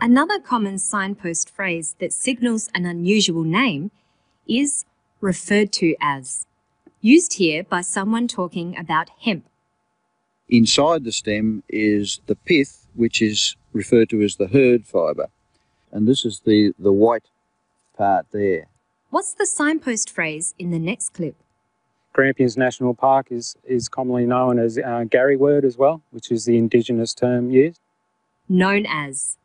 Another common signpost phrase that signals an unusual name is referred to as, used here by someone talking about hemp. Inside the stem is the pith, which is referred to as the herd fibre. And this is the white part there. What's the signpost phrase in the next clip? Grampians National Park is commonly known as Gary word as well, which is the Indigenous term used. Known as.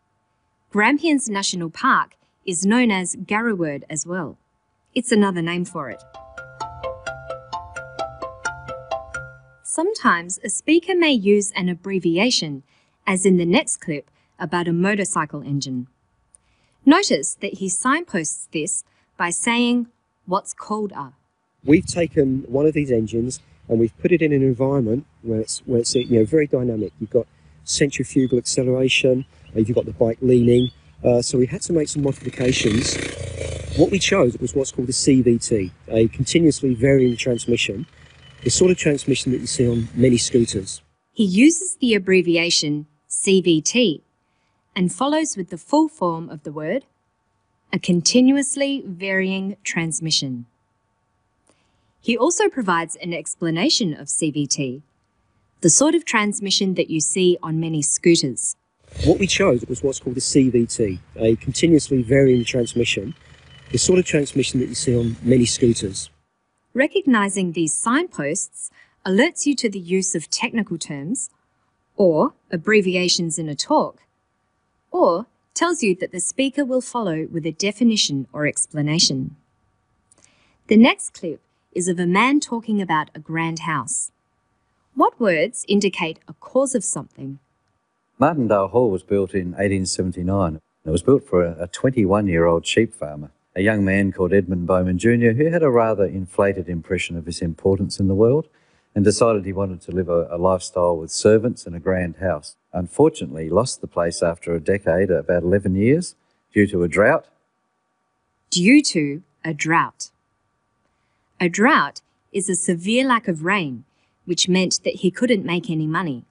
Grampians National Park is known as Garraword as well. It's another name for it. Sometimes a speaker may use an abbreviation, as in the next clip about a motorcycle engine. Notice that he signposts this by saying what's called a. We've taken one of these engines and we've put it in an environment where it's very dynamic. You've got centrifugal acceleration, you've got the bike leaning, so we had to make some modifications. What we chose was what's called a CVT, a continuously varying transmission, the sort of transmission that you see on many scooters. He uses the abbreviation CVT and follows with the full form of the word, a continuously varying transmission. He also provides an explanation of CVT, the sort of transmission that you see on many scooters. What we chose was what's called a CVT, a continuously varying transmission, the sort of transmission that you see on many scooters. Recognizing these signposts alerts you to the use of technical terms or abbreviations in a talk, or tells you that the speaker will follow with a definition or explanation. The next clip is of a man talking about a grand house. What words indicate a cause of something? Martindale Hall was built in 1879. It was built for a 21-year-old sheep farmer, a young man called Edmund Bowman Jr., who had a rather inflated impression of his importance in the world and decided he wanted to live a lifestyle with servants and a grand house. Unfortunately, he lost the place after a decade, about 11 years, due to a drought. Due to a drought. A drought is a severe lack of rain, which meant that he couldn't make any money.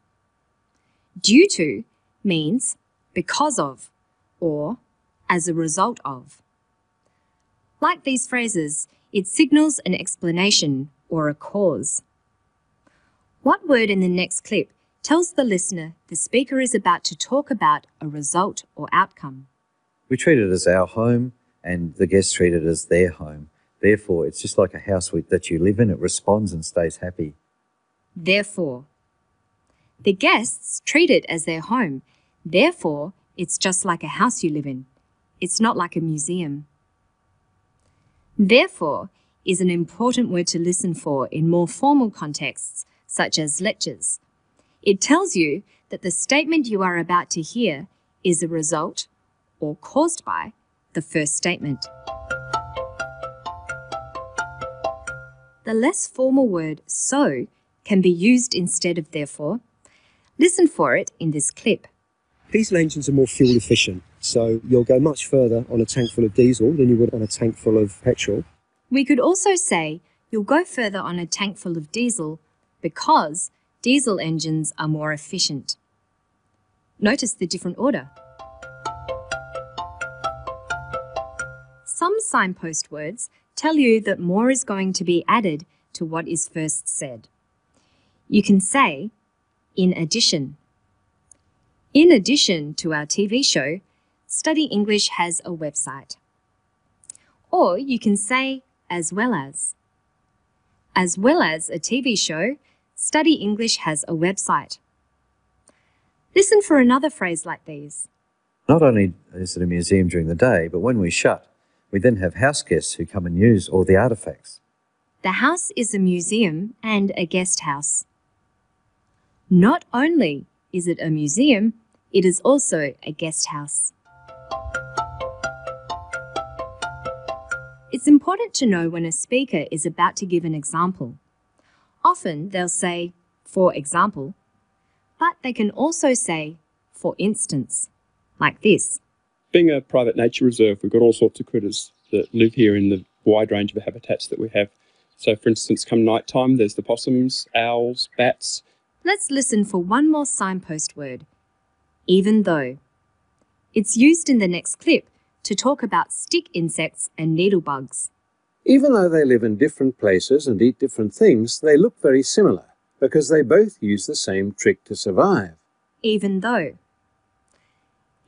Due to means because of or as a result of. Like these phrases, it signals an explanation or a cause. What word in the next clip tells the listener the speaker is about to talk about a result or outcome? We treat it as our home and the guests treat it as their home. Therefore, it's just like a house that you live in. It responds and stays happy. Therefore. The guests treat it as their home. Therefore, it's just like a house you live in. It's not like a museum. Therefore is an important word to listen for in more formal contexts, such as lectures. It tells you that the statement you are about to hear is a result or caused by the first statement. The less formal word so can be used instead of therefore. Listen for it in this clip. Diesel engines are more fuel efficient, so you'll go much further on a tank full of diesel than you would on a tank full of petrol. We could also say you'll go further on a tank full of diesel because diesel engines are more efficient. Notice the different order. Some signpost words tell you that more is going to be added to what is first said. You can say, in addition. In addition to our TV show, Study English has a website. Or you can say, as well as. As well as a TV show, Study English has a website. Listen for another phrase like these. Not only is it a museum during the day, but when we shut, we then have house guests who come and use all the artefacts. The house is a museum and a guest house. Not only is it a museum, it is also a guest house. It's important to know when a speaker is about to give an example. Often they'll say, for example, but they can also say, for instance, like this. Being a private nature reserve, we've got all sorts of critters that live here in the wide range of habitats that we have. So, for instance, come night time, there's the possums, owls, bats. Let's listen for one more signpost word. Even though. It's used in the next clip to talk about stick insects and needlebugs. Even though they live in different places and eat different things, they look very similar because they both use the same trick to survive. Even though.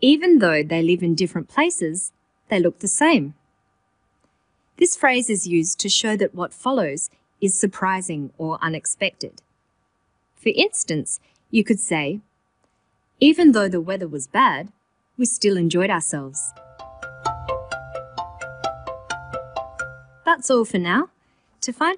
Even though they live in different places, they look the same. This phrase is used to show that what follows is surprising or unexpected. For instance, you could say, even though the weather was bad, we still enjoyed ourselves. That's all for now. To find